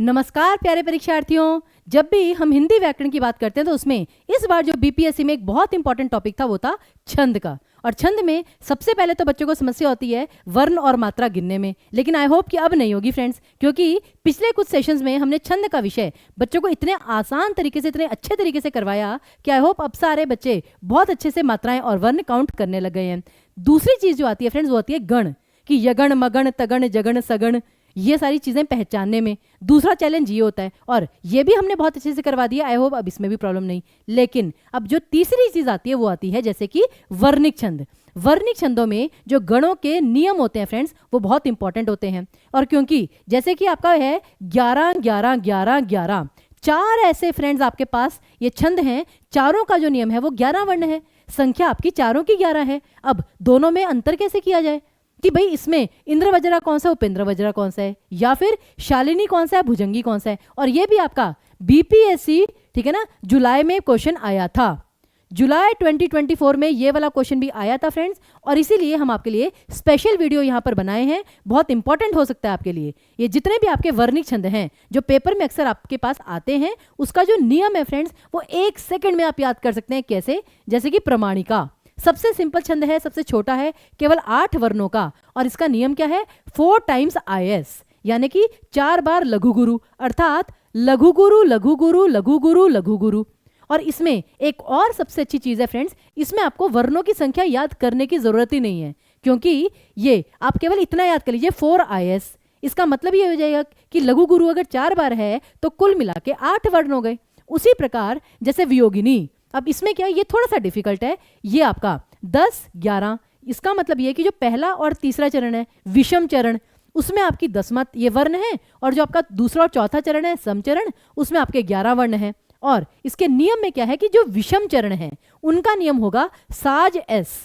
नमस्कार प्यारे परीक्षार्थियों। जब भी हम हिंदी व्याकरण की बात करते हैं तो उसमें इस बार जो बीपीएससी में एक बहुत इंपॉर्टेंट टॉपिक था वो था छंद का। और छंद में सबसे पहले तो बच्चों को समस्या होती है वर्ण और मात्रा गिनने में, लेकिन आई होप कि अब नहीं होगी फ्रेंड्स, क्योंकि पिछले कुछ सेशंस में हमने छंद का विषय बच्चों को इतने आसान तरीके से, इतने अच्छे तरीके से करवाया कि आई होप अब सारे बच्चे बहुत अच्छे से मात्राएं और वर्ण काउंट करने लग गए हैं। दूसरी चीज़ जो आती है फ्रेंड्स वो आती है गण, कि यगण मगण तगण जगण सगण, ये सारी चीज़ें पहचानने में दूसरा चैलेंज ये होता है, और ये भी हमने बहुत अच्छे से करवा दिया। आई होप अब इसमें भी प्रॉब्लम नहीं। लेकिन अब जो तीसरी चीज़ आती है वो आती है जैसे कि वर्णिक छंद। वर्णिक छंदों में जो गणों के नियम होते हैं फ्रेंड्स वो बहुत इंपॉर्टेंट होते हैं। और क्योंकि जैसे कि आपका है 11 11 11 11, चार ऐसे फ्रेंड्स आपके पास ये छंद हैं, चारों का जो नियम है वो 11 वर्ण है, संख्या आपकी चारों की 11 है। अब दोनों में अंतर कैसे किया जाए कि भाई इसमें इंद्र वज्रा कौन सा, उपेंद्र वज्रा कौन सा है, या फिर शालिनी कौन सा है, भुजंगी कौन सा है। और ये भी आपका बीपीएससी, ठीक है ना, जुलाई में क्वेश्चन आया था। जुलाई 2024 में ये वाला क्वेश्चन भी आया था फ्रेंड्स, और इसीलिए हम आपके लिए स्पेशल वीडियो यहाँ पर बनाए हैं। बहुत इंपॉर्टेंट हो सकता है आपके लिए। ये जितने भी आपके वर्णिक छंद हैं जो पेपर में अक्सर आपके पास आते हैं, उसका जो नियम है फ्रेंड्स वो 1 सेकंड में आप याद कर सकते हैं। कैसे? जैसे कि प्रमाणिका सबसे सिंपल छंद है, सबसे छोटा है, केवल 8 वर्णों का, और इसका नियम क्या है? 4 टाइम्स IS, यानी कि 4 बार लघु गुरु, अर्थात लघु गुरु लघु गुरु लघु गुरु लघु गुरु। और इसमें एक और सबसे अच्छी चीज है फ्रेंड्स, इसमें आपको वर्णों की संख्या याद करने की जरूरत ही नहीं है, क्योंकि ये आप केवल इतना याद कर लीजिए 4 IS। इसका मतलब ये हो जाएगा कि लघु गुरु अगर 4 बार है तो कुल मिला के 8 वर्ण हो गए। उसी प्रकार जैसे वियोगिनी, अब इसमें क्या है, ये थोड़ा सा डिफिकल्ट है, ये आपका 10 11, इसका मतलब ये है कि जो पहला और तीसरा चरण है विषम चरण, उसमें आपकी 10 ये वर्ण है, और जो आपका दूसरा और चौथा चरण है समचरण, उसमें आपके 11 वर्ण हैं। और इसके नियम में क्या है कि जो विषम चरण है उनका नियम होगा साज एस।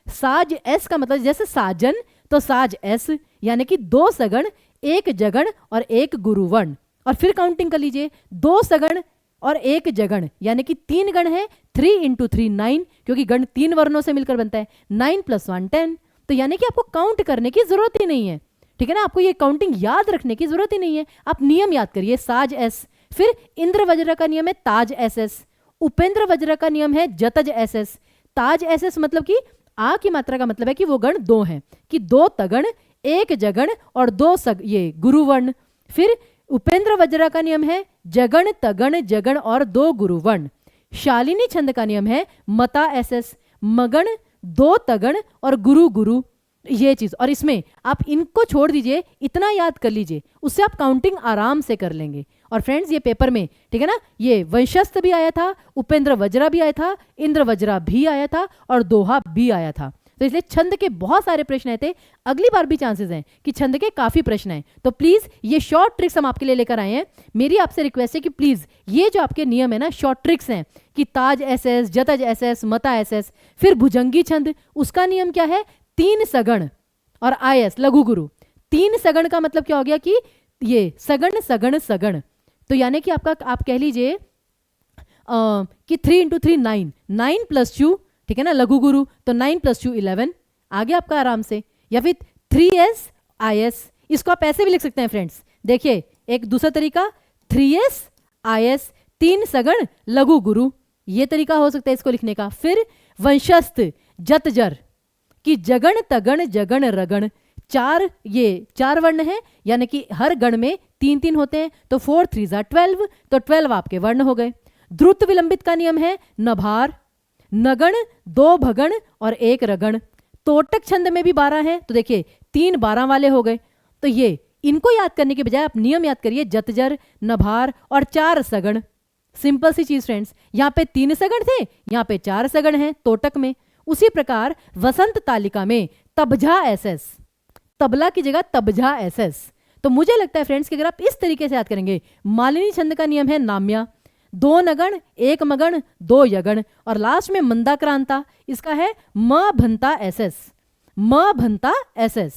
साज एस का मतलब जैसे साजन तो साज एस, यानी कि 2 सगण 1 जगण और 1 गुरुवर्ण। और फिर काउंटिंग कर लीजिए, 2 सगण और 1 जगण, यानी कि 3 गण है, 3 × 3 9, क्योंकि गण 3 वर्णों से मिलकर बनता है। 9 + 1 10, तो यानी कि आपको काउंट करने की जरूरत ही नहीं है, ठीक है ना, आपको ये काउंटिंग याद रखने की जरूरत ही नहीं है। आप नियम याद करिए, साज एस। फिर इंद्र वज्र का नियम है ताज SS, उपेंद्र वज्र का नियम है जतज SS। ताज SS मतलब कि आ की मात्रा का मतलब है कि वो गण 2 हैं, कि 2 तगण 1 जगण और 2 ये गुरुवर्ण। फिर उपेंद्र वज्रा का नियम है जगण तगण जगण और 2 गुरुवर्ण। शालिनी छंद का नियम है मता SS, मगण 2 तगण और गुरु गुरु, ये चीज। और इसमें आप इनको छोड़ दीजिए, इतना याद कर लीजिए, उससे आप काउंटिंग आराम से कर लेंगे। और फ्रेंड्स ये पेपर में, ठीक है ना, ये वंशस्थ भी आया था, उपेंद्र वज्रा भी आया था, इंद्र वज्रा भी आया था, और दोहा भी आया था। तो इसलिए छंद के बहुत सारे प्रश्न आए थे। अगली बार भी चांसेस हैं कि छंद के काफी प्रश्न हैं, तो प्लीज ये शॉर्ट ट्रिक्स हम आपके लिए लेकर आए हैं। मेरी आपसे रिक्वेस्ट है कि प्लीज ये जो आपके नियम है ना, शॉर्ट ट्रिक्स हैं, कि ताज SS, जतज SS, मता SS। फिर भुजंगी छंद, उसका नियम क्या है? 3 सगण और IS लघु गुरु। 3 सगण का मतलब क्या हो गया कि ये सगण सगण सगण, तो यानी कि आपका आप कह लीजिए कि 3 × 3 9, 9 + 2, ठीक है ना, लघु गुरु, तो 9 + 2 11, आगे आपका आराम से। या फिर 3S IS, इसको आप ऐसे भी लिख सकते हैं फ्रेंड्स। देखिए एक दूसरा तरीका, 3S IS 3 सगण लघु गुरु, ये तरीका हो सकता है इसको लिखने का। फिर वंशस्थ जतजर, कि जगण तगण जगण रगण, 4 वर्ण है, यानी कि हर गण में 3 3 होते हैं, तो 4 3 12, तो 12 आपके वर्ण हो गए। द्रुत विलंबित का नियम है नभार, नगण 2 भगण और 1 रगण। तोटक छंद में भी 12 है, तो देखिए 3 12 वाले हो गए। तो ये इनको याद करने के बजाय आप नियम याद करिए, जतजर नभार और 4 सगण। सिंपल सी चीज फ्रेंड्स, यहाँ पे 3 सगण थे, यहाँ पे 4 सगण हैं तोटक में। उसी प्रकार वसंत तालिका में तबझा SS, तबला की जगह तबझा SS। तो मुझे लगता है फ्रेंड्स कि अगर आप इस तरीके से याद करेंगे, मालिनी छंद का नियम है नाम्या, 2 नगण 1 मगण 2 यगण, और लास्ट में मंदाक्रांता, इसका है म भंता SS, म भंता SS।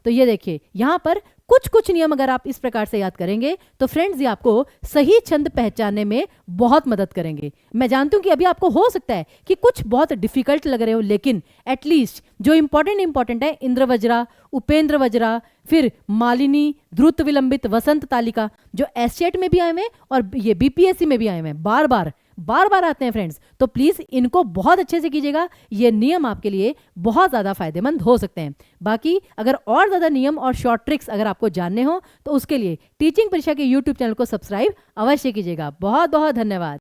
तो ये देखिए यहाँ पर कुछ कुछ नियम अगर आप इस प्रकार से याद करेंगे तो फ्रेंड्स ये आपको सही छंद पहचानने में बहुत मदद करेंगे। मैं जानती हूं कि अभी आपको हो सकता है कि कुछ बहुत डिफिकल्ट लग रहे हो, लेकिन एटलीस्ट जो इंपॉर्टेंट है, इंद्रवज्रा, उपेंद्र वज्रा, फिर मालिनी, द्रुत विलंबित, वसंत तालिका, जो एससेट में भी आए हुए हैं और ये बीपीएससी में भी आए हुए हैं, बार बार आते हैं फ्रेंड्स। तो प्लीज इनको बहुत अच्छे से कीजिएगा, ये नियम आपके लिए बहुत ज्यादा फायदेमंद हो सकते हैं। बाकी अगर और ज्यादा नियम और शॉर्ट ट्रिक्स अगर आपको जानने हो तो उसके लिए टीचिंग परीक्षा के यूट्यूब चैनल को सब्सक्राइब अवश्य कीजिएगा। बहुत बहुत धन्यवाद।